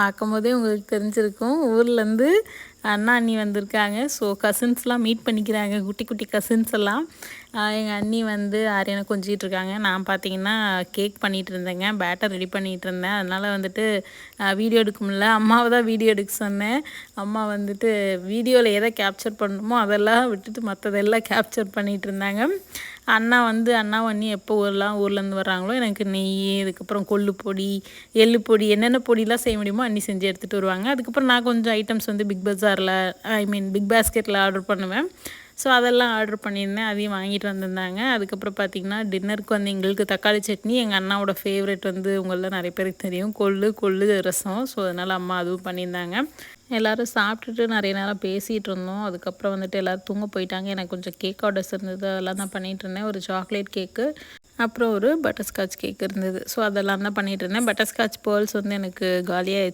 பார்க்கும்போதே உங்களுக்கு தெரிஞ்சிருக்கும். ஊர்லேருந்து அண்ணா அண்ணி வந்திருக்காங்க. ஸோ கசின்ஸ்லாம் மீட் பண்ணிக்கிறாங்க, குட்டி குட்டி கசின்ஸ் எல்லாம். எங்கள் அண்ணி வந்து ஆரியனை கொஞ்சிகிட்டு இருக்காங்க. நான் பார்த்தீங்கன்னா கேக் பண்ணிகிட்டு இருந்தேங்க, பேட்டர் ரெடி பண்ணிகிட்டு இருந்தேன். அதனால் வந்துட்டு வீடியோ எடுக்க முடியல. அம்மாவை தான் வீடியோ எடுக்க சொன்னேன். அம்மா வந்துட்டு வீடியோவில் எதை கேப்சர் பண்ணணுமோ அதெல்லாம் விட்டுட்டு மற்றதெல்லாம் கேப்சர் பண்ணிகிட்டு இருந்தாங்க. அண்ணாவும் அண்ணி எப்போ ஊர்லேருந்து வர்றாங்களோ எனக்கு நெய், அதுக்கப்புறம் கொள்ளு பொடி, எள்ளு பொடி, என்னென்ன பொடியெலாம் செய்ய முடியுமோ அண்ணி செஞ்சு எடுத்துகிட்டு வருவாங்க. அதுக்கப்புறம் நான் கொஞ்சம் ஐட்டம்ஸ் வந்து பிக் பாஸ்கெட்டில் ஆர்டர் பண்ணுவேன். ஸோ அதெல்லாம் ஆர்டர் பண்ணியிருந்தேன், அதையும் வாங்கிட்டு வந்திருந்தாங்க. அதுக்கப்புறம் பார்த்திங்கன்னா டின்னருக்கு வந்து எங்களுக்கு தக்காளி சட்னி, எங்கள் அண்ணாவோட ஃபேவரெட் வந்து உங்களில் நிறைய பேருக்கு தெரியும், கொள்ளு ரசம். ஸோ அதனால் அம்மா அதுவும் பண்ணியிருந்தாங்க. எல்லோரும் சாப்பிட்டுட்டு நிறைய நேரம் பேசிகிட்டு இருந்தோம். அதுக்கப்புறம் வந்துட்டு எல்லோரும் தூங்க போயிட்டாங்க. எனக்கு கொஞ்சம் கேக் ஆர்டர்ஸ் இருந்தது, அதெல்லாம் தான் பண்ணிகிட்டு இருந்தேன். ஒரு சாக்லேட் கேக்கு, அப்புறம் ஒரு பட்டர்ஸ்காட்ச் கேக் இருந்தது. ஸோ அதெல்லாம் தான் பண்ணிகிட்டு இருந்தேன். பட்டர்ஸ்காட்ச் பேர்ல்ஸ் வந்து எனக்கு காலியாக